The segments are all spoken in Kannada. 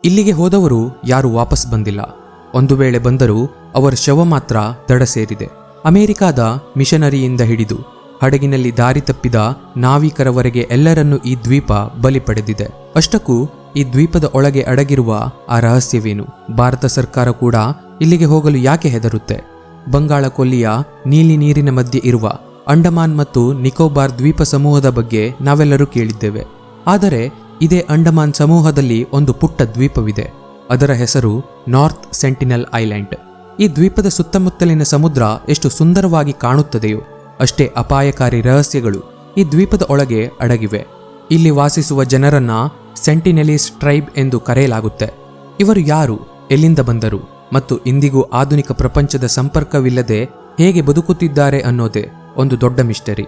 ಇಲ್ಲಿಗೆ ಹೋದವರು ಯಾರೂ ವಾಪಸ್ ಬಂದಿಲ್ಲ. ಒಂದು ವೇಳೆ ಬಂದರೂ ಅವರ ಶವ ಮಾತ್ರ ದಡ ಸೇರಿದೆ. ಅಮೆರಿಕಾದ ಮಿಷನರಿಯಿಂದ ಹಿಡಿದು ಹಡಗಿನಲ್ಲಿ ದಾರಿ ತಪ್ಪಿದ ನಾವಿಕರವರೆಗೆ ಎಲ್ಲರನ್ನೂ ಈ ದ್ವೀಪ ಬಲಿ ಪಡೆದಿದೆ. ಅಷ್ಟಕ್ಕೂ ಈ ದ್ವೀಪದ ಒಳಗೆ ಅಡಗಿರುವ ಆ ರಹಸ್ಯವೇನು? ಭಾರತ ಸರ್ಕಾರ ಕೂಡ ಇಲ್ಲಿಗೆ ಹೋಗಲು ಯಾಕೆ ಹೆದರುತ್ತೆ? ಬಂಗಾಳ ಕೊಲ್ಲಿಯ ನೀಲಿ ನೀರಿನ ಮಧ್ಯೆ ಇರುವ ಅಂಡಮಾನ್ ಮತ್ತು ನಿಕೋಬಾರ್ ದ್ವೀಪ ಸಮೂಹದ ಬಗ್ಗೆ ನಾವೆಲ್ಲರೂ ಕೇಳಿದ್ದೇವೆ. ಆದರೆ ಇದೇ ಅಂಡಮಾನ್ ಸಮೂಹದಲ್ಲಿ ಒಂದು ಪುಟ್ಟ ದ್ವೀಪವಿದೆ. ಅದರ ಹೆಸರು ನಾರ್ತ್ ಸೆಂಟಿನಲ್ ಐಲ್ಯಾಂಡ್. ಈ ದ್ವೀಪದ ಸುತ್ತಮುತ್ತಲಿನ ಸಮುದ್ರ ಎಷ್ಟು ಸುಂದರವಾಗಿ ಕಾಣುತ್ತದೆಯೋ ಅಷ್ಟೇ ಅಪಾಯಕಾರಿ ರಹಸ್ಯಗಳು ಈ ದ್ವೀಪದ ಒಳಗೆ ಅಡಗಿವೆ. ಇಲ್ಲಿ ವಾಸಿಸುವ ಜನರನ್ನ ಸೆಂಟಿನೆಲೀಸ್ ಟ್ರೈಬ್ ಎಂದು ಕರೆಯಲಾಗುತ್ತೆ. ಇವರು ಯಾರು, ಎಲ್ಲಿಂದ ಬಂದರು ಮತ್ತು ಇಂದಿಗೂ ಆಧುನಿಕ ಪ್ರಪಂಚದ ಸಂಪರ್ಕವಿಲ್ಲದೆ ಹೇಗೆ ಬದುಕುತ್ತಿದ್ದಾರೆ ಅನ್ನೋದೇ ಒಂದು ದೊಡ್ಡ ಮಿಸ್ಟರಿ.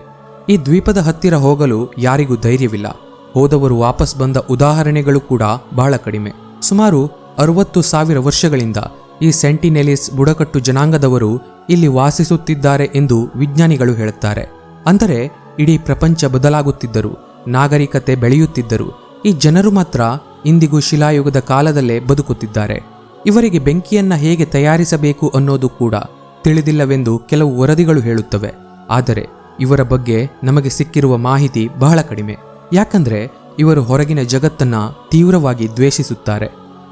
ಈ ದ್ವೀಪದ ಹತ್ತಿರ ಹೋಗಲು ಯಾರಿಗೂ ಧೈರ್ಯವಿಲ್ಲ. ಹೋದವರು ವಾಪಸ್ ಬಂದ ಉದಾಹರಣೆಗಳು ಕೂಡ ಬಹಳ ಕಡಿಮೆ. ಸುಮಾರು 60,000 ವರ್ಷಗಳಿಂದ ಈ ಸೆಂಟಿನೆಲೀಸ್ ಬುಡಕಟ್ಟು ಜನಾಂಗದವರು ಇಲ್ಲಿ ವಾಸಿಸುತ್ತಿದ್ದಾರೆ ಎಂದು ವಿಜ್ಞಾನಿಗಳು ಹೇಳುತ್ತಾರೆ. ಅಂದರೆ ಇಡೀ ಪ್ರಪಂಚ ಬದಲಾಗುತ್ತಿದ್ದರು, ನಾಗರಿಕತೆ ಬೆಳೆಯುತ್ತಿದ್ದರು, ಈ ಜನರು ಮಾತ್ರ ಇಂದಿಗೂ ಶಿಲಾಯುಗದ ಕಾಲದಲ್ಲೇ ಬದುಕುತ್ತಿದ್ದಾರೆ. ಇವರಿಗೆ ಬೆಂಕಿಯನ್ನ ಹೇಗೆ ತಯಾರಿಸಬೇಕು ಅನ್ನೋದು ಕೂಡ ತಿಳಿದಿಲ್ಲವೆಂದು ಕೆಲವು ವರದಿಗಳು ಹೇಳುತ್ತವೆ. ಆದರೆ ಇವರ ಬಗ್ಗೆ ನಮಗೆ ಸಿಕ್ಕಿರುವ ಮಾಹಿತಿ ಬಹಳ ಕಡಿಮೆ. ಯಾಕಂದ್ರೆ ಇವರು ಹೊರಗಿನ ಜಗತ್ತನ್ನ ತೀವ್ರವಾಗಿ ದ್ವೇಷಿಸುತ್ತಾರೆ.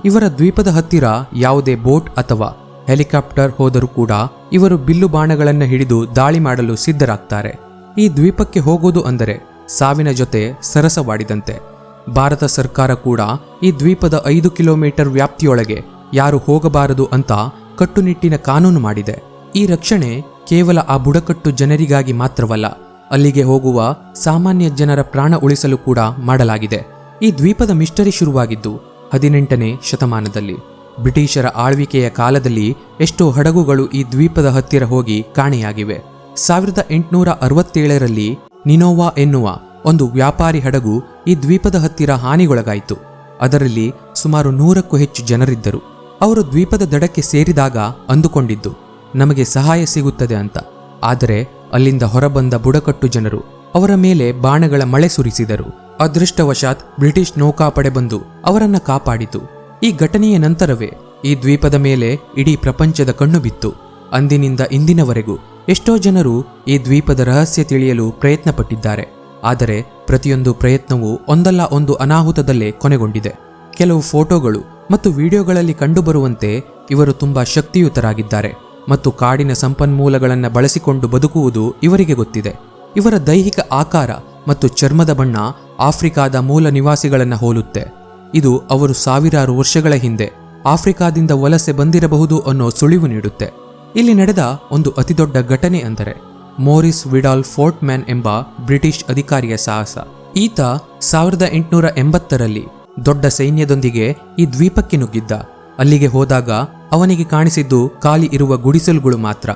ಇವರ ದ್ವೀಪದ ಹತ್ತಿರ ಯಾವುದೇ ಬೋಟ್ ಅಥವಾ ಹೆಲಿಕಾಪ್ಟರ್ ಹೋದರೂ ಕೂಡ ಇವರು ಬಿಲ್ಲು ಬಾಣಗಳನ್ನು ಹಿಡಿದು ದಾಳಿ ಮಾಡಲು ಸಿದ್ಧರಾಗ್ತಾರೆ. ಈ ದ್ವೀಪಕ್ಕೆ ಹೋಗೋದು ಅಂದರೆ ಸಾವಿನ ಜೊತೆ ಸರಸವಾಡಿದಂತೆ. ಭಾರತ ಸರ್ಕಾರ ಕೂಡ ಈ ದ್ವೀಪದ 5 ಕಿಲೋಮೀಟರ್ ವ್ಯಾಪ್ತಿಯೊಳಗೆ ಯಾರು ಹೋಗಬಾರದು ಅಂತ ಕಟ್ಟುನಿಟ್ಟಿನ ಕಾನೂನು ಮಾಡಿದೆ. ಈ ರಕ್ಷಣೆ ಕೇವಲ ಆ ಬುಡಕಟ್ಟು ಜನರಿಗಾಗಿ ಮಾತ್ರವಲ್ಲ, ಅಲ್ಲಿಗೆ ಹೋಗುವ ಸಾಮಾನ್ಯ ಜನರ ಪ್ರಾಣ ಉಳಿಸಲು ಕೂಡ ಮಾಡಲಾಗಿದೆ. ಈ ದ್ವೀಪದ ಮಿಸ್ಟರಿ ಶುರುವಾಗಿದ್ದು 18ನೇ ಶತಮಾನದಲ್ಲಿ. ಬ್ರಿಟಿಷರ ಆಳ್ವಿಕೆಯ ಕಾಲದಲ್ಲಿ ಎಷ್ಟೋ ಹಡಗುಗಳು ಈ ದ್ವೀಪದ ಹತ್ತಿರ ಹೋಗಿ ಕಾಣೆಯಾಗಿವೆ. 1867ರಲ್ಲಿ ನಿನೋವಾ ಎನ್ನುವ ಒಂದು ವ್ಯಾಪಾರಿ ಹಡಗು ಈ ದ್ವೀಪದ ಹತ್ತಿರ ಹಾನಿಗೊಳಗಾಯಿತು. ಅದರಲ್ಲಿ ಸುಮಾರು 100ಕ್ಕೂ ಹೆಚ್ಚು ಜನರಿದ್ದರು. ಅವರು ದ್ವೀಪದ ದಡಕ್ಕೆ ಸೇರಿದಾಗ ಅಂದುಕೊಂಡಿದ್ದು ನಮಗೆ ಸಹಾಯ ಸಿಗುತ್ತದೆ ಅಂತ. ಆದರೆ ಅಲ್ಲಿಂದ ಹೊರಬಂದ ಬುಡಕಟ್ಟು ಜನರು ಅವರ ಮೇಲೆ ಬಾಣಗಳ ಮಳೆ ಸುರಿಸಿದರು. ಅದೃಷ್ಟವಶಾತ್ ಬ್ರಿಟಿಷ್ ನೌಕಾಪಡೆ ಬಂದು ಅವರನ್ನ ಕಾಪಾಡಿತು. ಈ ಘಟನೆಯ ನಂತರವೇ ಈ ದ್ವೀಪದ ಮೇಲೆ ಇಡೀ ಪ್ರಪಂಚದ ಕಣ್ಣು ಬಿತ್ತು. ಅಂದಿನಿಂದ ಇಂದಿನವರೆಗೂ ಎಷ್ಟೋ ಜನರು ಈ ದ್ವೀಪದ ರಹಸ್ಯ ತಿಳಿಯಲು ಪ್ರಯತ್ನ ಪಟ್ಟಿದ್ದಾರೆ. ಆದರೆ ಪ್ರತಿಯೊಂದು ಪ್ರಯತ್ನವೂ ಒಂದಲ್ಲ ಒಂದು ಅನಾಹುತದಲ್ಲೇ ಕೊನೆಗೊಂಡಿದೆ. ಕೆಲವು ಫೋಟೋಗಳು ಮತ್ತು ವಿಡಿಯೋಗಳಲ್ಲಿ ಕಂಡುಬರುವಂತೆ ಇವರು ತುಂಬಾ ಶಕ್ತಿಯುತರಾಗಿದ್ದಾರೆ ಮತ್ತು ಕಾಡಿನ ಸಂಪನ್ಮೂಲಗಳನ್ನು ಬಳಸಿಕೊಂಡು ಬದುಕುವುದು ಇವರಿಗೆ ಗೊತ್ತಿದೆ. ಇವರ ದೈಹಿಕ ಆಕಾರ ಮತ್ತು ಚರ್ಮದ ಬಣ್ಣ ಆಫ್ರಿಕಾದ ಮೂಲ ನಿವಾಸಿಗಳನ್ನು ಹೋಲುತ್ತೆ. ಇದು ಅವರು ಸಾವಿರಾರು ವರ್ಷಗಳ ಹಿಂದೆ ಆಫ್ರಿಕಾದಿಂದ ವಲಸೆ ಬಂದಿರಬಹುದು ಅನ್ನೋ ಸುಳಿವು ನೀಡುತ್ತೆ. ಇಲ್ಲಿ ನಡೆದ ಒಂದು ಅತಿದೊಡ್ಡ ಘಟನೆ ಅಂದರೆ ಮೋರಿಸ್ ವಿಡಾಲ್ ಫೋರ್ಟ್ಮ್ಯಾನ್ ಎಂಬ ಬ್ರಿಟಿಷ್ ಅಧಿಕಾರಿಯ ಸಾಹಸ. ಈತ 1880ರಲ್ಲಿ ದೊಡ್ಡ ಸೈನ್ಯದೊಂದಿಗೆ ಈ ದ್ವೀಪಕ್ಕೆ ನುಗ್ಗಿದ್ದ. ಅಲ್ಲಿಗೆ ಹೋದಾಗ ಅವನಿಗೆ ಕಾಣಿಸಿದ್ದು ಖಾಲಿ ಇರುವ ಗುಡಿಸಲುಗಳು ಮಾತ್ರ.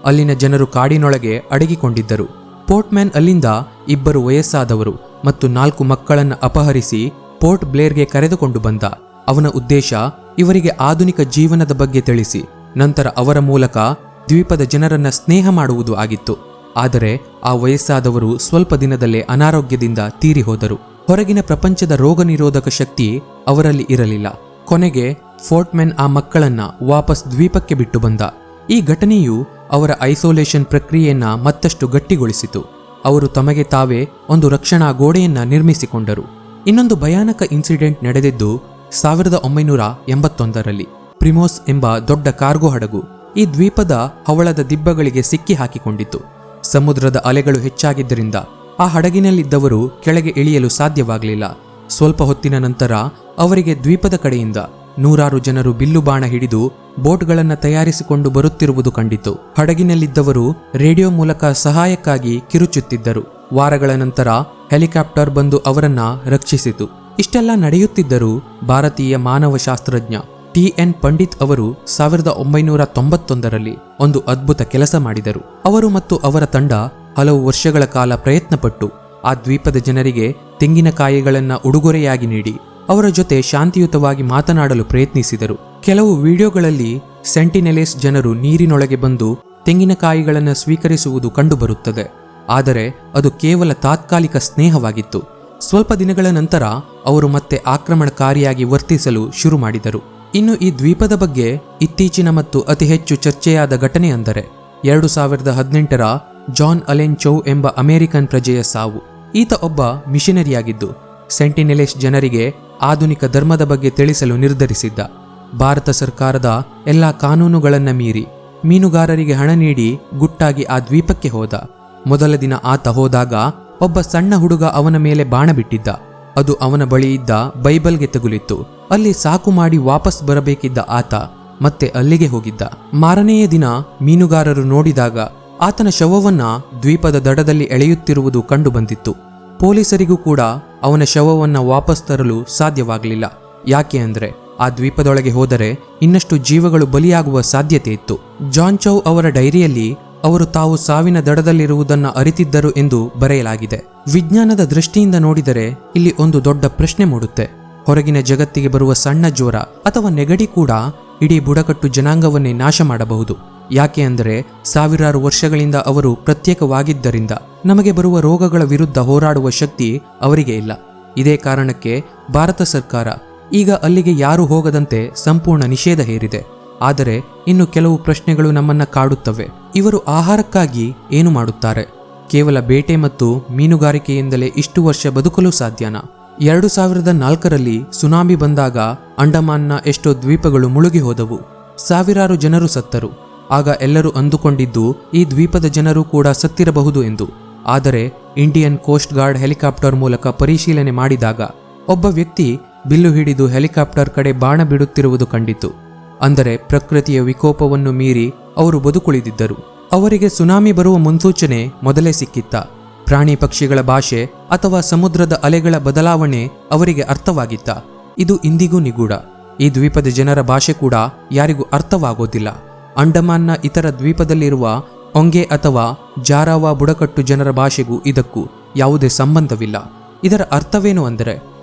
ಅಲ್ಲಿನ ಜನರು ಕಾಡಿನೊಳಗೆ ಅಡಗಿಕೊಂಡಿದ್ದರು. ಪೋರ್ಟ್ಮ್ಯಾನ್ ಅಲ್ಲಿಂದ 2 ವಯಸ್ಸಾದವರು ಮತ್ತು 4 ಮಕ್ಕಳನ್ನು ಅಪಹರಿಸಿ ಪೋರ್ಟ್ ಬ್ಲೇರ್ಗೆ ಕರೆದುಕೊಂಡು ಬಂದ. ಅವನ ಉದ್ದೇಶ ಇವರಿಗೆ ಆಧುನಿಕ ಜೀವನದ ಬಗ್ಗೆ ತಿಳಿಸಿ ನಂತರ ಅವರ ಮೂಲಕ ದ್ವೀಪದ ಜನರನ್ನ ಸ್ನೇಹ ಮಾಡುವುದು ಆಗಿತ್ತು. ಆದರೆ ಆ ವಯಸ್ಸಾದವರು ಸ್ವಲ್ಪ ದಿನದಲ್ಲೇ ಅನಾರೋಗ್ಯದಿಂದ ತೀರಿ ಹೋದರು. ಹೊರಗಿನ ಪ್ರಪಂಚದ ರೋಗ ನಿರೋಧಕ ಶಕ್ತಿ ಅವರಲ್ಲಿ ಇರಲಿಲ್ಲ. ಕೊನೆಗೆ ಫೋರ್ಟ್ಮ್ಯಾನ್ ಆ ಮಕ್ಕಳನ್ನ ವಾಪಸ್ ದ್ವೀಪಕ್ಕೆ ಬಿಟ್ಟು ಬಂದ. ಈ ಘಟನೆಯು ಅವರ ಐಸೋಲೇಷನ್ ಪ್ರಕ್ರಿಯೆಯನ್ನ ಮತ್ತಷ್ಟು ಗಟ್ಟಿಗೊಳಿಸಿತು. ಅವರು ತಮಗೆ ತಾವೇ ಒಂದು ರಕ್ಷಣಾ ಗೋಡೆಯನ್ನ ನಿರ್ಮಿಸಿಕೊಂಡರು. ಇನ್ನೊಂದು ಭಯಾನಕ ಇನ್ಸಿಡೆಂಟ್ ನಡೆದಿದ್ದು 1981ರಲ್ಲಿ. ಪ್ರಿಮೋಸ್ ಎಂಬ ದೊಡ್ಡ ಕಾರ್ಗೋ ಹಡಗು ಈ ದ್ವೀಪದ ಹವಳದ ದಿಬ್ಬಗಳಿಗೆ ಸಿಕ್ಕಿ ಹಾಕಿಕೊಂಡಿತ್ತು. ಸಮುದ್ರದ ಅಲೆಗಳು ಹೆಚ್ಚಾಗಿದ್ದರಿಂದ ಆ ಹಡಗಿನಲ್ಲಿದ್ದವರು ಕೆಳಗೆ ಇಳಿಯಲು ಸಾಧ್ಯವಾಗಲಿಲ್ಲ. ಸ್ವಲ್ಪ ಹೊತ್ತಿನ ನಂತರ ಅವರಿಗೆ ದ್ವೀಪದ ಕಡೆಯಿಂದ 100 ಜನರು ಬಿಲ್ಲು ಬಾಣ ಹಿಡಿದು ಬೋಟ್ಗಳನ್ನು ತಯಾರಿಸಿಕೊಂಡು ಬರುತ್ತಿರುವುದು ಕಂಡಿತು. ಹಡಗಿನಲ್ಲಿದ್ದವರು ರೇಡಿಯೋ ಮೂಲಕ ಸಹಾಯಕ್ಕಾಗಿ ಕಿರುಚುತ್ತಿದ್ದರು. ವಾರಗಳ ನಂತರ ಹೆಲಿಕಾಪ್ಟರ್ ಬಂದು ಅವರನ್ನ ರಕ್ಷಿಸಿತು. ಇಷ್ಟೆಲ್ಲ ನಡೆಯುತ್ತಿದ್ದರೂ ಭಾರತೀಯ ಮಾನವಶಾಸ್ತ್ರಜ್ಞ TN ಪಂಡಿತ್ ಅವರು 1991ರಲ್ಲಿ ಒಂದು ಅದ್ಭುತ ಕೆಲಸ ಮಾಡಿದರು. ಅವರು ಮತ್ತು ಅವರ ತಂಡ ಹಲವು ವರ್ಷಗಳ ಕಾಲ ಪ್ರಯತ್ನಪಟ್ಟು ಆ ದ್ವೀಪದ ಜನರಿಗೆ ತೆಂಗಿನಕಾಯಿಗಳನ್ನು ಉಡುಗೊರೆಯಾಗಿ ನೀಡಿ ಅವರ ಜೊತೆ ಶಾಂತಿಯುತವಾಗಿ ಮಾತನಾಡಲು ಪ್ರಯತ್ನಿಸಿದರು. ಕೆಲವು ವಿಡಿಯೋಗಳಲ್ಲಿ ಸೆಂಟಿನೆಲೀಸ್ ಜನರು ನೀರಿನೊಳಗೆ ಬಂದು ತೆಂಗಿನಕಾಯಿಗಳನ್ನು ಸ್ವೀಕರಿಸುವುದು ಕಂಡುಬರುತ್ತದೆ. ಆದರೆ ಅದು ಕೇವಲ ತಾತ್ಕಾಲಿಕ ಸ್ನೇಹವಾಗಿತ್ತು. ಸ್ವಲ್ಪ ದಿನಗಳ ನಂತರ ಅವರು ಮತ್ತೆ ಆಕ್ರಮಣಕಾರಿಯಾಗಿ ವರ್ತಿಸಲು ಶುರು ಮಾಡಿದರು. ಇನ್ನು ಈ ದ್ವೀಪದ ಬಗ್ಗೆ ಇತ್ತೀಚಿನ ಮತ್ತು ಅತಿ ಹೆಚ್ಚು ಚರ್ಚೆಯಾದ ಘಟನೆ ಅಂದರೆ 2018ರ ಜಾನ್ ಅಲೆನ್ ಚೌ ಎಂಬ ಅಮೆರಿಕನ್ ಪ್ರಜೆಯ ಸಾವು. ಈತ ಒಬ್ಬ ಮಿಷನರಿಯಾಗಿದ್ದು ಸೆಂಟಿನೆಲೆಸ್ ಜನರಿಗೆ ಆಧುನಿಕ ಧರ್ಮದ ಬಗ್ಗೆ ತಿಳಿಸಲು ನಿರ್ಧರಿಸಿದ್ದ. ಭಾರತ ಸರ್ಕಾರದ ಎಲ್ಲಾ ಕಾನೂನುಗಳನ್ನ ಮೀರಿ ಮೀನುಗಾರರಿಗೆ ಹಣ ನೀಡಿ ಗುಟ್ಟಾಗಿ ಆ ದ್ವೀಪಕ್ಕೆ ಹೋದ. ಮೊದಲ ದಿನ ಆತ ಹೋದಾಗ ಒಬ್ಬ ಸಣ್ಣ ಹುಡುಗ ಅವನ ಮೇಲೆ ಬಾಣ ಬಿಟ್ಟಿದ್ದ. ಅದು ಅವನ ಬಳಿ ಇದ್ದ ಬೈಬಲ್ಗೆ ತಗುಲಿತ್ತು. ಅಲ್ಲಿ ಸಾಕು ಮಾಡಿ ವಾಪಸ್ ಬರಬೇಕಿದ್ದ ಆತ ಮತ್ತೆ ಅಲ್ಲಿಗೆ ಹೋಗಿದ್ದ. ಮಾರನೆಯ ದಿನ ಮೀನುಗಾರರು ನೋಡಿದಾಗ ಆತನ ಶವವನ್ನ ದ್ವೀಪದ ದಡದಲ್ಲಿ ಎಳೆಯುತ್ತಿರುವುದು ಕಂಡು ಬಂದಿತ್ತು. ಪೊಲೀಸರಿಗೂ ಕೂಡ ಅವನ ಶವವನ್ನ ವಾಪಸ್ ತರಲು ಸಾಧ್ಯವಾಗಲಿಲ್ಲ. ಯಾಕೆ ಅಂದ್ರೆ ಆ ದ್ವೀಪದೊಳಗೆ ಹೋದರೆ ಇನ್ನಷ್ಟು ಜೀವಗಳು ಬಲಿಯಾಗುವ ಸಾಧ್ಯತೆ ಇತ್ತು. ಜಾನ್ ಚೌ ಅವರ ಡೈರಿಯಲ್ಲಿ ಅವರು ತಾವು ಸಾವಿನ ದಡದಲ್ಲಿರುವುದನ್ನು ಅರಿತಿದ್ದರು ಎಂದು ಬರೆಯಲಾಗಿದೆ. ವಿಜ್ಞಾನದ ದೃಷ್ಟಿಯಿಂದ ನೋಡಿದರೆ ಇಲ್ಲಿ ಒಂದು ದೊಡ್ಡ ಪ್ರಶ್ನೆ ಮೂಡುತ್ತೆ. ಹೊರಗಿನ ಜಗತ್ತಿಗೆ ಬರುವ ಸಣ್ಣ ಜ್ವರ ಅಥವಾ ನೆಗಡಿ ಕೂಡ ಇಡೀ ಬುಡಕಟ್ಟು ಜನಾಂಗವನ್ನೇ ನಾಶ ಮಾಡಬಹುದು. ಯಾಕೆ ಅಂದರೆ ಸಾವಿರಾರು ವರ್ಷಗಳಿಂದ ಅವರು ಪ್ರತ್ಯೇಕವಾಗಿದ್ದರಿಂದ ನಮಗೆ ಬರುವ ರೋಗಗಳ ವಿರುದ್ಧ ಹೋರಾಡುವ ಶಕ್ತಿ ಅವರಿಗೆ ಇಲ್ಲ. ಇದೇ ಕಾರಣಕ್ಕೆ ಭಾರತ ಸರ್ಕಾರ ಈಗ ಅಲ್ಲಿಗೆ ಯಾರು ಹೋಗದಂತೆ ಸಂಪೂರ್ಣ ನಿಷೇಧ ಹೇರಿದೆ. ಆದರೆ ಇನ್ನು ಕೆಲವು ಪ್ರಶ್ನೆಗಳು ನಮ್ಮನ್ನ ಕಾಡುತ್ತವೆ. ಇವರು ಆಹಾರಕ್ಕಾಗಿ ಏನು ಮಾಡುತ್ತಾರೆ? ಕೇವಲ ಬೇಟೆ ಮತ್ತು ಮೀನುಗಾರಿಕೆಯಿಂದಲೇ ಇಷ್ಟು ವರ್ಷ ಬದುಕಲು ಸಾಧ್ಯನಾ? 2004ರಲ್ಲಿ ಸುನಾಮಿ ಬಂದಾಗ ಅಂಡಮಾನ್ನ ಎಷ್ಟೋ ದ್ವೀಪಗಳು ಮುಳುಗಿ ಹೋದವು. ಸಾವಿರಾರು ಜನರು ಸತ್ತರು. ಆಗ ಎಲ್ಲರೂ ಅಂದುಕೊಂಡಿದ್ದು ಈ ದ್ವೀಪದ ಜನರು ಕೂಡ ಸತ್ತಿರಬಹುದು ಎಂದು. ಆದರೆ ಇಂಡಿಯನ್ ಕೋಸ್ಟ್ ಗಾರ್ಡ್ ಹೆಲಿಕಾಪ್ಟರ್ ಮೂಲಕ ಪರಿಶೀಲನೆ ಮಾಡಿದಾಗ ಒಬ್ಬ ವ್ಯಕ್ತಿ ಬಿಲ್ಲು ಹಿಡಿದು ಹೆಲಿಕಾಪ್ಟರ್ ಕಡೆ ಬಾಣ ಬಿಡುತ್ತಿರುವುದು ಕಂಡಿತು. ಅಂದರೆ ಪ್ರಕೃತಿಯ ವಿಕೋಪವನ್ನು ಮೀರಿ ಅವರು ಬದುಕುಳಿದಿದ್ದರು. ಅವರಿಗೆ ಸುನಾಮಿ ಬರುವ ಮುನ್ಸೂಚನೆ ಮೊದಲೇ ಸಿಕ್ಕಿತ್ತ? ಪ್ರಾಣಿ ಪಕ್ಷಿಗಳ ಭಾಷೆ ಅಥವಾ ಸಮುದ್ರದ ಅಲೆಗಳ ಬದಲಾವಣೆ ಅವರಿಗೆ ಅರ್ಥವಾಗಿತ್ತ? ಇದು ಇಂದಿಗೂ ನಿಗೂಢ. ಈ ದ್ವೀಪದ ಜನರ ಭಾಷೆ ಕೂಡ ಯಾರಿಗೂ ಅರ್ಥವಾಗೋದಿಲ್ಲ. ಅಂಡಮಾನ್ನ ಇತರ ದ್ವೀಪದಲ್ಲಿರುವ ಒಂಗೆ ಅಥವಾ ಜಾರಾವಾ ಬುಡಕಟ್ಟು ಜನರ ಭಾಷೆಗೂ ಇದಕ್ಕೂ ಯಾವುದೇ ಸಂಬಂಧವಿಲ್ಲ. ಇದರ ಅರ್ಥವೇನು ಅಂದರೆ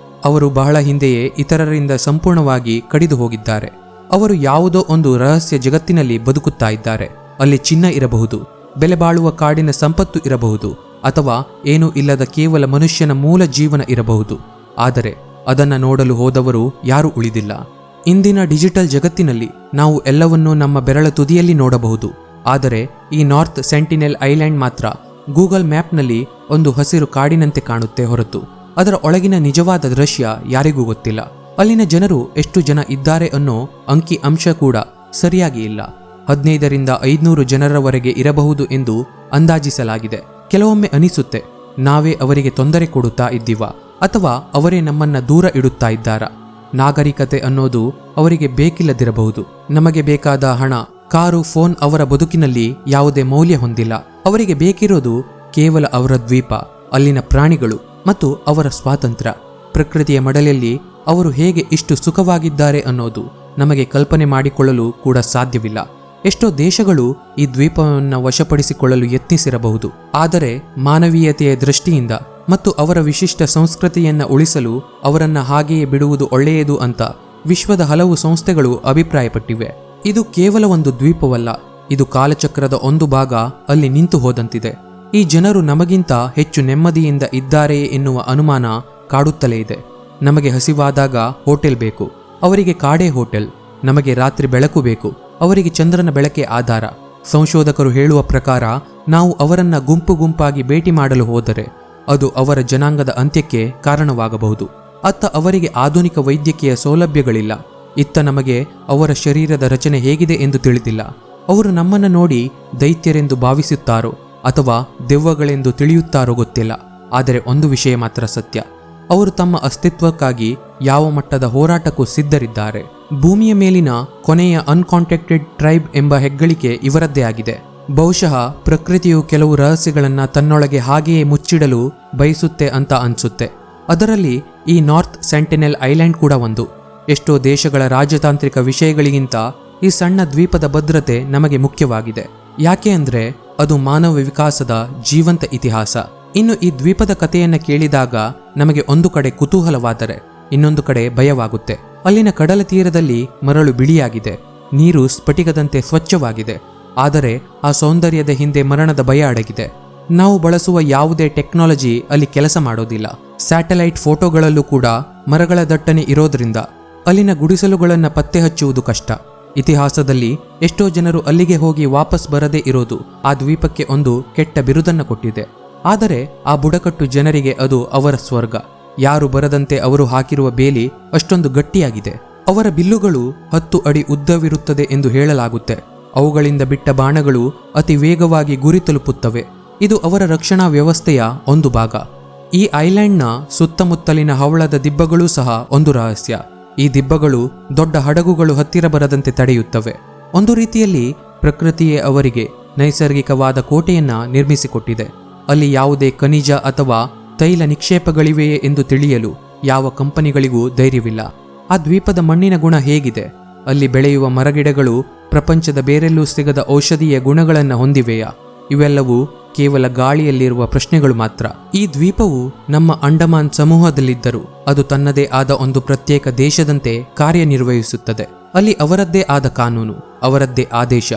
ಅವರು ಬಹಳ ಹಿಂದೆಯೇ ಇತರರಿಂದ ಸಂಪೂರ್ಣವಾಗಿ ಕಡಿದು ಹೋಗಿದ್ದಾರೆ. ಅವರು ಯಾವುದೋ ಒಂದು ರಹಸ್ಯ ಜಗತ್ತಿನಲ್ಲಿ ಬದುಕುತ್ತಾ ಇದ್ದಾರೆ. ಅಲ್ಲಿ ಚಿನ್ನ ಇರಬಹುದು, ಬೆಲೆ ಬಾಳುವ ಕಾಡಿನ ಸಂಪತ್ತು ಇರಬಹುದು, ಅಥವಾ ಏನೂ ಇಲ್ಲದ ಕೇವಲ ಮನುಷ್ಯನ ಮೂಲ ಜೀವನ ಇರಬಹುದು. ಆದರೆ ಅದನ್ನು ನೋಡಲು ಹೋದವರು ಯಾರೂ ಉಳಿದಿಲ್ಲ. ಇಂದಿನ ಡಿಜಿಟಲ್ ಜಗತ್ತಿನಲ್ಲಿ ನಾವು ಎಲ್ಲವನ್ನೂ ನಮ್ಮ ಬೆರಳ ತುದಿಯಲ್ಲಿ ನೋಡಬಹುದು. ಆದರೆ ಈ ನಾರ್ತ್ ಸೆಂಟಿನೆಲ್ ಐಲ್ಯಾಂಡ್ ಮಾತ್ರ ಗೂಗಲ್ ಮ್ಯಾಪ್ನಲ್ಲಿ ಒಂದು ಹಸಿರು ಕಾಡಿನಂತೆ ಕಾಣುತ್ತೆ ಹೊರತು ಅದರ ಒಳಗಿನ ನಿಜವಾದ ದೃಶ್ಯ ಯಾರಿಗೂ ಗೊತ್ತಿಲ್ಲ. ಅಲ್ಲಿನ ಜನರು ಎಷ್ಟು ಜನ ಇದ್ದಾರೆ ಅನ್ನೋ ಅಂಕಿ ಅಂಶ ಕೂಡ ಸರಿಯಾಗಿ ಇಲ್ಲ. 15ರಿಂದ 500 ಜನರವರೆಗೆ ಇರಬಹುದು ಎಂದು ಅಂದಾಜಿಸಲಾಗಿದೆ. ಕೆಲವೊಮ್ಮೆ ಅನಿಸುತ್ತೆ, ನಾವೇ ಅವರಿಗೆ ತೊಂದರೆ ಕೊಡುತ್ತಾ ಇದ್ದೀವಾ ಅಥವಾ ಅವರೇ ನಮ್ಮನ್ನ ದೂರ ಇಡುತ್ತಾ ಇದ್ದಾರಾ? ನಾಗರಿಕತೆ ಅನ್ನೋದು ಅವರಿಗೆ ಬೇಕಿಲ್ಲದಿರಬಹುದು. ನಮಗೆ ಬೇಕಾದ ಹಣ, ಕಾರು, ಫೋನ್ ಅವರ ಬದುಕಿನಲ್ಲಿ ಯಾವುದೇ ಮೌಲ್ಯ ಹೊಂದಿಲ್ಲ. ಅವರಿಗೆ ಬೇಕಿರೋದು ಕೇವಲ ಅವರ ದ್ವೀಪ, ಅಲ್ಲಿನ ಪ್ರಾಣಿಗಳು ಮತ್ತು ಅವರ ಸ್ವಾತಂತ್ರ್ಯ. ಪ್ರಕೃತಿಯ ಮಡಲಲ್ಲಿ ಅವರು ಹೇಗೆ ಇಷ್ಟು ಸುಖವಾಗಿದ್ದಾರೆ ಅನ್ನೋದು ನಮಗೆ ಕಲ್ಪನೆ ಮಾಡಿಕೊಳ್ಳಲು ಕೂಡ ಸಾಧ್ಯವಿಲ್ಲ. ಎಷ್ಟೋ ದೇಶಗಳು ಈ ದ್ವೀಪವನ್ನು ವಶಪಡಿಸಿಕೊಳ್ಳಲು ಯತ್ನಿಸಿರಬಹುದು. ಆದರೆ ಮಾನವೀಯತೆಯ ದೃಷ್ಟಿಯಿಂದ ಮತ್ತು ಅವರ ವಿಶಿಷ್ಟ ಸಂಸ್ಕೃತಿಯನ್ನ ಉಳಿಸಲು ಅವರನ್ನ ಹಾಗೆಯೇ ಬಿಡುವುದು ಒಳ್ಳೆಯದು ಅಂತ ವಿಶ್ವದ ಹಲವು ಸಂಸ್ಥೆಗಳು ಅಭಿಪ್ರಾಯಪಟ್ಟಿವೆ. ಇದು ಕೇವಲ ಒಂದು ದ್ವೀಪವಲ್ಲ, ಇದು ಕಾಲಚಕ್ರದ ಒಂದು ಭಾಗ ಅಲ್ಲಿ ನಿಂತು ಹೋದಂತಿದೆ. ಈ ಜನರು ನಮಗಿಂತ ಹೆಚ್ಚು ನೆಮ್ಮದಿಯಿಂದ ಇದ್ದಾರೆಯೇ ಎನ್ನುವ ಅನುಮಾನ ಕಾಡುತ್ತಲೇ ಇದೆ. ನಮಗೆ ಹಸಿವಾದಾಗ ಹೋಟೆಲ್ ಬೇಕು, ಅವರಿಗೆ ಕಾಡೇ ಹೋಟೆಲ್. ನಮಗೆ ರಾತ್ರಿ ಬೆಳಕು ಬೇಕು, ಅವರಿಗೆ ಚಂದ್ರನ ಬೆಳಕೆ ಆಧಾರ. ಸಂಶೋಧಕರು ಹೇಳುವ ಪ್ರಕಾರ ನಾವು ಅವರನ್ನ ಗುಂಪು ಗುಂಪಾಗಿ ಭೇಟಿ ಮಾಡಲು ಹೋದರೆ ಅದು ಅವರ ಜನಾಂಗದ ಅಂತ್ಯಕ್ಕೆ ಕಾರಣವಾಗಬಹುದು. ಅತ್ತ ಅವರಿಗೆ ಆಧುನಿಕ ವೈದ್ಯಕೀಯ ಸೌಲಭ್ಯಗಳಿಲ್ಲ, ಇತ್ತ ನಮಗೆ ಅವರ ಶರೀರದ ರಚನೆ ಹೇಗಿದೆ ಎಂದು ತಿಳಿದಿಲ್ಲ. ಅವರು ನಮ್ಮನ್ನು ನೋಡಿ ದೈತ್ಯರೆಂದು ಭಾವಿಸುತ್ತಾರೋ ಅಥವಾ ದೆವ್ವಗಳೆಂದು ತಿಳಿಯುತ್ತಾರೋ ಗೊತ್ತಿಲ್ಲ. ಆದರೆ ಒಂದು ವಿಷಯ ಮಾತ್ರ ಸತ್ಯ, ಅವರು ತಮ್ಮ ಅಸ್ತಿತ್ವಕ್ಕಾಗಿ ಯಾವ ಮಟ್ಟದ ಹೋರಾಟಕ್ಕೂ ಸಿದ್ಧರಿದ್ದಾರೆ. ಭೂಮಿಯ ಮೇಲಿನ ಕೊನೆಯ ಅನ್ಕಾಂಟ್ಯಾಕ್ಟೆಡ್ ಟ್ರೈಬ್ ಎಂಬ ಹೆಗ್ಗಳಿಕೆ ಇವರದ್ದೇ ಆಗಿದೆ. ಬಹುಶಃ ಪ್ರಕೃತಿಯು ಕೆಲವು ರಹಸ್ಯಗಳನ್ನ ತನ್ನೊಳಗೆ ಹಾಗೆಯೇ ಮುಚ್ಚಿಡಲು ಬಯಸುತ್ತೆ ಅಂತ ಅನ್ಸುತ್ತೆ. ಅದರಲ್ಲಿ ಈ ನಾರ್ತ್ ಸೆಂಟಿನೆಲ್ ಐಲ್ಯಾಂಡ್ ಕೂಡ ಒಂದು. ಎಷ್ಟೋ ದೇಶಗಳ ರಾಜತಾಂತ್ರಿಕ ವಿಷಯಗಳಿಗಿಂತ ಈ ಸಣ್ಣ ದ್ವೀಪದ ಭದ್ರತೆ ನಮಗೆ ಮುಖ್ಯವಾಗಿದೆ. ಯಾಕೆ ಅಂದ್ರೆ ಅದು ಮಾನವ ವಿಕಾಸದ ಜೀವಂತ ಇತಿಹಾಸ. ಇನ್ನು ಈ ದ್ವೀಪದ ಕಥೆಯನ್ನ ಕೇಳಿದಾಗ ನಮಗೆ ಒಂದು ಕಡೆ ಕುತೂಹಲವಾದರೆ ಇನ್ನೊಂದು ಕಡೆ ಭಯವಾಗುತ್ತೆ. ಅಲ್ಲಿನ ಕಡಲ ತೀರದಲ್ಲಿ ಮರಳು ಬಿಳಿಯಾಗಿದೆ, ನೀರು ಸ್ಫಟಿಕದಂತೆ ಸ್ವಚ್ಛವಾಗಿದೆ. ಆದರೆ ಆ ಸೌಂದರ್ಯದ ಹಿಂದೆ ಮರಣದ ಭಯ ಅಡಗಿದೆ. ನಾವು ಬಳಸುವ ಯಾವುದೇ ಟೆಕ್ನಾಲಜಿ ಅಲ್ಲಿ ಕೆಲಸ ಮಾಡೋದಿಲ್ಲ. ಸ್ಯಾಟಲೈಟ್ ಫೋಟೋಗಳಲ್ಲೂ ಕೂಡ ಮರಗಳ ದಟ್ಟಣೆ ಇರೋದ್ರಿಂದ ಅಲ್ಲಿನ ಗುಡಿಸಲುಗಳನ್ನು ಪತ್ತೆ ಹಚ್ಚುವುದು ಕಷ್ಟ. ಇತಿಹಾಸದಲ್ಲಿ ಎಷ್ಟೋ ಜನರು ಅಲ್ಲಿಗೆ ಹೋಗಿ ವಾಪಸ್ ಬರದೇ ಇರೋದು ಆ ದ್ವೀಪಕ್ಕೆ ಒಂದು ಕೆಟ್ಟ ಬಿರುದನ್ನು ಕೊಟ್ಟಿದೆ. ಆದರೆ ಆ ಬುಡಕಟ್ಟು ಜನರಿಗೆ ಅದು ಅವರ ಸ್ವರ್ಗ. ಯಾರು ಬರದಂತೆ ಅವರು ಹಾಕಿರುವ ಬೇಲಿ ಅಷ್ಟೊಂದು ಗಟ್ಟಿಯಾಗಿದೆ. ಅವರ ಬಿಲ್ಲುಗಳು 10 ಅಡಿ ಉದ್ದವಿರುತ್ತದೆ ಎಂದು ಹೇಳಲಾಗುತ್ತೆ. ಅವುಗಳಿಂದ ಬಿಟ್ಟ ಬಾಣಗಳು ಅತಿ ವೇಗವಾಗಿ ಗುರಿ ತಲುಪುತ್ತವೆ. ಇದು ಅವರ ರಕ್ಷಣಾ ವ್ಯವಸ್ಥೆಯ ಒಂದು ಭಾಗ. ಈ ಐಲ್ಯಾಂಡ್ನ ಸುತ್ತಮುತ್ತಲಿನ ಹವಳದ ದಿಬ್ಬಗಳೂ ಸಹ ಒಂದು ರಹಸ್ಯ. ಈ ದಿಬ್ಬಗಳು ದೊಡ್ಡ ಹಡಗುಗಳು ಹತ್ತಿರ ಬರದಂತೆ ತಡೆಯುತ್ತವೆ. ಒಂದು ರೀತಿಯಲ್ಲಿ ಪ್ರಕೃತಿಯೇ ಅವರಿಗೆ ನೈಸರ್ಗಿಕವಾದ ಕೋಟೆಯನ್ನ ನಿರ್ಮಿಸಿಕೊಟ್ಟಿದೆ. ಅಲ್ಲಿ ಯಾವುದೇ ಖನಿಜ ಅಥವಾ ತೈಲ ನಿಕ್ಷೇಪಗಳಿವೆಯೇ ಎಂದು ತಿಳಿಯಲು ಯಾವ ಕಂಪನಿಗಳಿಗೂ ಧೈರ್ಯವಿಲ್ಲ. ಆ ದ್ವೀಪದ ಮಣ್ಣಿನ ಗುಣ ಹೇಗಿದೆ? ಅಲ್ಲಿ ಬೆಳೆಯುವ ಮರಗಿಡಗಳು ಪ್ರಪಂಚದ ಬೇರೆಲ್ಲೂ ಸಿಗದ ಔಷಧೀಯ ಗುಣಗಳನ್ನು ಹೊಂದಿವೆಯಾ? ಇವೆಲ್ಲವೂ ಕೇವಲ ಗಾಳಿಯಲ್ಲಿರುವ ಪ್ರಶ್ನೆಗಳು ಮಾತ್ರ. ಈ ದ್ವೀಪವು ನಮ್ಮ ಅಂಡಮಾನ್ ಸಮೂಹದಲ್ಲಿದ್ದರೂ ಅದು ತನ್ನದೇ ಆದ ಒಂದು ಪ್ರತ್ಯೇಕ ದೇಶದಂತೆ ಕಾರ್ಯನಿರ್ವಹಿಸುತ್ತದೆ. ಅಲ್ಲಿ ಅವರದ್ದೇ ಆದ ಕಾನೂನು, ಅವರದ್ದೇ ಆದೇಶ.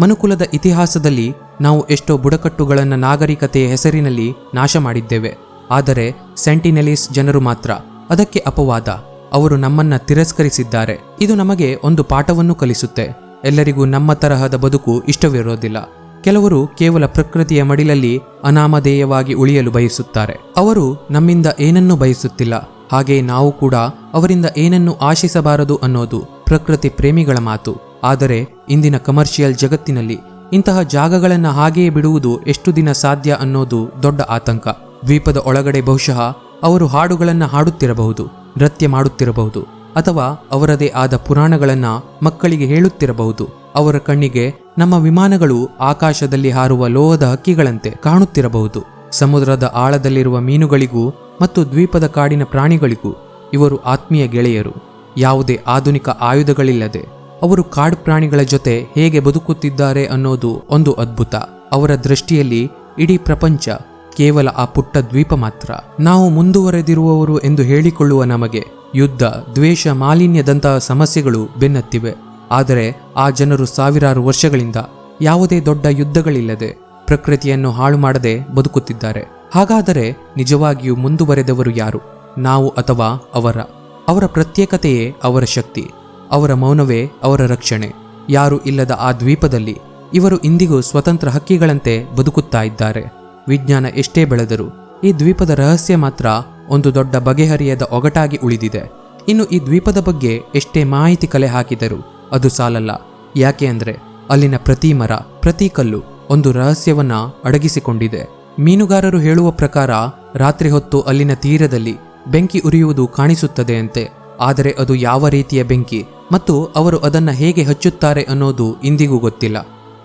ಮನುಕುಲದ ಇತಿಹಾಸದಲ್ಲಿ ನಾವು ಎಷ್ಟೋ ಬುಡಕಟ್ಟುಗಳನ್ನು ನಾಗರಿಕತೆಯ ಹೆಸರಿನಲ್ಲಿ ನಾಶ ಮಾಡಿದ್ದೇವೆ. ಆದರೆ ಸೆಂಟಿನೆಲೀಸ್ ಜನರು ಮಾತ್ರ ಅದಕ್ಕೆ ಅಪವಾದ. ಅವರು ನಮ್ಮನ್ನ ತಿರಸ್ಕರಿಸಿದ್ದಾರೆ. ಇದು ನಮಗೆ ಒಂದು ಪಾಠವನ್ನು ಕಲಿಸುತ್ತೆ. ಎಲ್ಲರಿಗೂ ನಮ್ಮ ತರಹದ ಬದುಕು ಇಷ್ಟವಿರೋದಿಲ್ಲ. ಕೆಲವರು ಕೇವಲ ಪ್ರಕೃತಿಯ ಮಡಿಲಲ್ಲಿ ಅನಾಮಧೇಯವಾಗಿ ಉಳಿಯಲು ಬಯಸುತ್ತಾರೆ. ಅವರು ನಮ್ಮಿಂದ ಏನನ್ನೂ ಬಯಸುತ್ತಿಲ್ಲ. ಹಾಗೆ ನಾವು ಕೂಡ ಅವರಿಂದ ಏನನ್ನೂ ಆಶಿಸಬಾರದು ಅನ್ನೋದು ಪ್ರಕೃತಿ ಪ್ರೇಮಿಗಳ ಮಾತು. ಆದರೆ ಇಂದಿನ ಕಮರ್ಷಿಯಲ್ ಜಗತ್ತಿನಲ್ಲಿ ಇಂತಹ ಜಾಗಗಳನ್ನು ಹಾಗೆಯೇ ಬಿಡುವುದು ಎಷ್ಟು ದಿನ ಸಾಧ್ಯ ಅನ್ನೋದು ದೊಡ್ಡ ಆತಂಕ. ದ್ವೀಪದ ಒಳಗಡೆ ಬಹುಶಃ ಅವರು ಹಾಡುಗಳನ್ನು ಹಾಡುತ್ತಿರಬಹುದು, ನೃತ್ಯ ಮಾಡುತ್ತಿರಬಹುದು, ಅಥವಾ ಅವರದೇ ಆದ ಪುರಾಣಗಳನ್ನ ಮಕ್ಕಳಿಗೆ ಹೇಳುತ್ತಿರಬಹುದು. ಅವರ ಕಣ್ಣಿಗೆ ನಮ್ಮ ವಿಮಾನಗಳು ಆಕಾಶದಲ್ಲಿ ಹಾರುವ ಲೋಹದ ಹಕ್ಕಿಗಳಂತೆ ಕಾಣುತ್ತಿರಬಹುದು. ಸಮುದ್ರದ ಆಳದಲ್ಲಿರುವ ಮೀನುಗಳಿಗೂ ಮತ್ತು ದ್ವೀಪದ ಕಾಡಿನ ಪ್ರಾಣಿಗಳಿಗೂ ಇವರು ಆತ್ಮೀಯ ಗೆಳೆಯರು. ಯಾವುದೇ ಆಧುನಿಕ ಆಯುಧಗಳಿಲ್ಲದೆ ಅವರು ಕಾಡು ಪ್ರಾಣಿಗಳ ಜೊತೆ ಹೇಗೆ ಬದುಕುತ್ತಿದ್ದಾರೆ ಅನ್ನೋದು ಒಂದು ಅದ್ಭುತ. ಅವರ ದೃಷ್ಟಿಯಲ್ಲಿ ಇಡೀ ಪ್ರಪಂಚ ಕೇವಲ ಆ ಪುಟ್ಟ ದ್ವೀಪ ಮಾತ್ರ. ನಾವು ಮುಂದುವರೆದಿರುವವರು ಎಂದು ಹೇಳಿಕೊಳ್ಳುವ ನಮಗೆ ಯುದ್ಧ, ದ್ವೇಷ, ಮಾಲಿನ್ಯದಂತಹ ಸಮಸ್ಯೆಗಳು ಬೆನ್ನತ್ತಿವೆ. ಆದರೆ ಆ ಜನರು ಸಾವಿರಾರು ವರ್ಷಗಳಿಂದ ಯಾವುದೇ ದೊಡ್ಡ ಯುದ್ಧಗಳಿಲ್ಲದೆ ಪ್ರಕೃತಿಯನ್ನು ಹಾಳು ಮಾಡದೆ ಬದುಕುತ್ತಿದ್ದಾರೆ. ಹಾಗಾದರೆ ನಿಜವಾಗಿಯೂ ಮುಂದುವರೆದವರು ಯಾರು? ನಾವು ಅಥವಾ ಅವರ ಪ್ರತ್ಯೇಕತೆಯೇ ಅವರ ಶಕ್ತಿ, ಅವರ ಮೌನವೇ ಅವರ ರಕ್ಷಣೆ. ಯಾರು ಇಲ್ಲದ ಆ ದ್ವೀಪದಲ್ಲಿ ಇವರು ಇಂದಿಗೂ ಸ್ವತಂತ್ರ ಹಕ್ಕಿಗಳಂತೆ ಬದುಕುತ್ತಾ ಇದ್ದಾರೆ. ವಿಜ್ಞಾನ ಎಷ್ಟೇ ಬೆಳೆದರೂ ಈ ದ್ವೀಪದ ರಹಸ್ಯ ಮಾತ್ರ ಒಂದು ದೊಡ್ಡ ಬಗೆಹರಿಯದ ಒಗಟಾಗಿ ಉಳಿದಿದೆ. ಇನ್ನು ಈ ದ್ವೀಪದ ಬಗ್ಗೆ ಎಷ್ಟೇ ಮಾಹಿತಿ ಕಲೆ ಹಾಕಿದರೂ ಅದು ಸಾಲಲ್ಲ. ಯಾಕೆ ಅಂದ್ರೆ ಅಲ್ಲಿನ ಪ್ರತಿ ಮರ, ಪ್ರತಿ ಕಲ್ಲು ಒಂದು ರಹಸ್ಯವನ್ನ ಅಡಗಿಸಿಕೊಂಡಿದೆ. ಮೀನುಗಾರರು ಹೇಳುವ ಪ್ರಕಾರ ರಾತ್ರಿ ಹೊತ್ತು ಅಲ್ಲಿನ ತೀರದಲ್ಲಿ ಬೆಂಕಿ ಉರಿಯುವುದು ಕಾಣಿಸುತ್ತದೆ ಅಂತೆ. ಆದರೆ ಅದು ಯಾವ ರೀತಿಯ ಬೆಂಕಿ ಮತ್ತು ಅವರು ಅದನ್ನ ಹೇಗೆ ಹಚ್ಚುತ್ತಾರೆ ಅನ್ನೋದು ಇಂದಿಗೂ ಗೊತ್ತಿಲ್ಲ.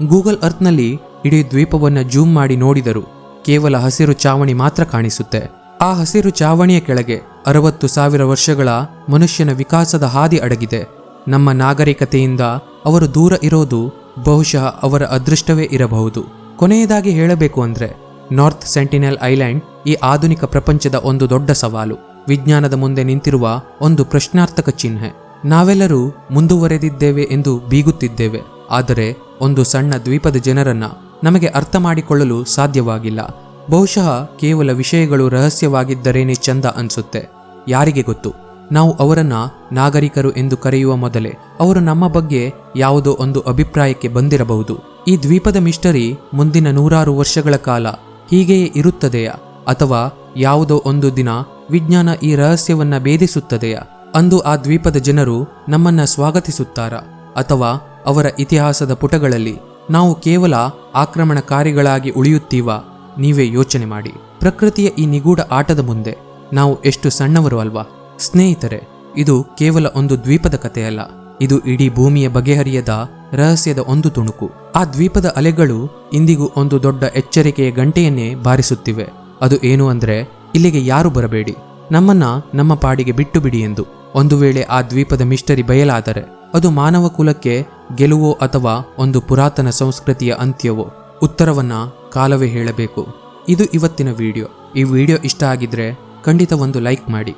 ಗೂಗಲ್ ಅರ್ತ್ನಲ್ಲಿ ಇಡೀ ದ್ವೀಪವನ್ನ ಜೂಮ್ ಮಾಡಿ ನೋಡಿದರೂ ಕೇವಲ ಹಸಿರು ಚಾವಣಿ ಮಾತ್ರ ಕಾಣಿಸುತ್ತೆ. ಆ ಹಸಿರು ಚಾವಣಿಯ ಕೆಳಗೆ 60,000 ವರ್ಷಗಳ ಮನುಷ್ಯನ ವಿಕಾಸದ ಹಾದಿ ಅಡಗಿದೆ. ನಮ್ಮ ನಾಗರಿಕತೆಯಿಂದ ಅವರು ದೂರ ಇರೋದು ಬಹುಶಃ ಅವರ ಅದೃಷ್ಟವೇ ಇರಬಹುದು. ಕೊನೆಯದಾಗಿ ಹೇಳಬೇಕು ಅಂದ್ರೆ ನಾರ್ತ್ ಸೆಂಟಿನೆಲ್ ಐಲ್ಯಾಂಡ್ ಈ ಆಧುನಿಕ ಪ್ರಪಂಚದ ಒಂದು ದೊಡ್ಡ ಸವಾಲು. ವಿಜ್ಞಾನದ ಮುಂದೆ ನಿಂತಿರುವ ಒಂದು ಪ್ರಶ್ನಾರ್ಥಕ ಚಿಹ್ನೆ. ನಾವೆಲ್ಲರೂ ಮುಂದುವರೆದಿದ್ದೇವೆ ಎಂದು ಬೀಗುತ್ತಿದ್ದೇವೆ. ಆದರೆ ಒಂದು ಸಣ್ಣ ದ್ವೀಪದ ಜನರನ್ನ ನಮಗೆ ಅರ್ಥ ಮಾಡಿಕೊಳ್ಳಲು ಸಾಧ್ಯವಾಗಿಲ್ಲ. ಬಹುಶಃ ಕೇವಲ ವಿಷಯಗಳು ರಹಸ್ಯವಾಗಿದ್ದರೇನೆ ಚಂದ ಅನ್ಸುತ್ತೆ. ಯಾರಿಗೆ ಗೊತ್ತು, ನಾವು ಅವರನ್ನ ನಾಗರಿಕರು ಎಂದು ಕರೆಯುವ ಮೊದಲೇ ಅವರು ನಮ್ಮ ಬಗ್ಗೆ ಯಾವುದೋ ಒಂದು ಅಭಿಪ್ರಾಯಕ್ಕೆ ಬಂದಿರಬಹುದು. ಈ ದ್ವೀಪದ ಮಿಸ್ಟರಿ ಮುಂದಿನ 100 ವರ್ಷಗಳ ಕಾಲ ಹೀಗೆಯೇ ಇರುತ್ತದೆಯಾ, ಅಥವಾ ಯಾವುದೋ ಒಂದು ದಿನ ವಿಜ್ಞಾನ ಈ ರಹಸ್ಯವನ್ನ ಭೇದಿಸುತ್ತದೆಯಾ? ಅಂದು ಆ ದ್ವೀಪದ ಜನರು ನಮ್ಮನ್ನ ಸ್ವಾಗತಿಸುತ್ತಾರಾ, ಅಥವಾ ಅವರ ಇತಿಹಾಸದ ಪುಟಗಳಲ್ಲಿ ನಾವು ಕೇವಲ ಆಕ್ರಮಣಕಾರಿಗಳಾಗಿ ಉಳಿಯುತ್ತೀವಾ? ನೀವೇ ಯೋಚನೆ ಮಾಡಿ. ಪ್ರಕೃತಿಯ ಈ ನಿಗೂಢ ಆಟದ ಮುಂದೆ ನಾವು ಎಷ್ಟು ಸಣ್ಣವರು ಅಲ್ವಾ? ಸ್ನೇಹಿತರೆ, ಇದು ಕೇವಲ ಒಂದು ದ್ವೀಪದ ಕಥೆಯಲ್ಲ. ಇದು ಇಡೀ ಭೂಮಿಯ ಬಗೆಹರಿಯದ ರಹಸ್ಯದ ಒಂದು ತುಣುಕು. ಆ ದ್ವೀಪದ ಅಲೆಗಳು ಇಂದಿಗೂ ಒಂದು ದೊಡ್ಡ ಎಚ್ಚರಿಕೆಯ ಗಂಟೆಯನ್ನೇ ಬಾರಿಸುತ್ತಿವೆ. ಅದು ಏನು ಅಂದ್ರೆ, ಇಲ್ಲಿಗೆ ಯಾರು ಬರಬೇಡಿ, ನಮ್ಮನ್ನ ನಮ್ಮ ಪಾಡಿಗೆ ಬಿಟ್ಟು ಬಿಡಿ ಎಂದು. ಒಂದು ವೇಳೆ ಆ ದ್ವೀಪದ ಮಿಸ್ಟರಿ ಬಯಲಾದರೆ ಅದು ಮಾನವ ಕುಲಕ್ಕೆ ಗೆಲುವೋ ಅಥವಾ ಒಂದು ಪುರಾತನ ಸಂಸ್ಕೃತಿಯ ಅಂತ್ಯವೋ? ಉತ್ತರವನ್ನ ಕಾಲವೇ ಹೇಳಬೇಕು. ಇದು ಇವತ್ತಿನ ವಿಡಿಯೋ. ಈ ವಿಡಿಯೋ ಇಷ್ಟ ಆಗಿದ್ರೆ ಖಂಡಿತ ಒಂದು ಲೈಕ್ ಮಾಡಿ.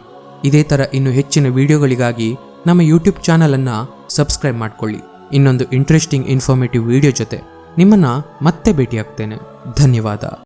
ಇದೇ ಥರ ಇನ್ನು ಹೆಚ್ಚಿನ ವಿಡಿಯೋಗಳಿಗಾಗಿ ನಮ್ಮ ಯೂಟ್ಯೂಬ್ ಚಾನಲ್ ಅನ್ನ ಸಬ್ಸ್ಕ್ರೈಬ್ ಮಾಡ್ಕೊಳ್ಳಿ. ಇನ್ನೊಂದು ಇಂಟ್ರೆಸ್ಟಿಂಗ್ ಇನ್ಫಾರ್ಮೇಟಿವ್ ವಿಡಿಯೋ ಜೊತೆ ನಿಮ್ಮನ್ನ ಮತ್ತೆ ಭೇಟಿಯಾಗ್ತೇನೆ. ಧನ್ಯವಾದ.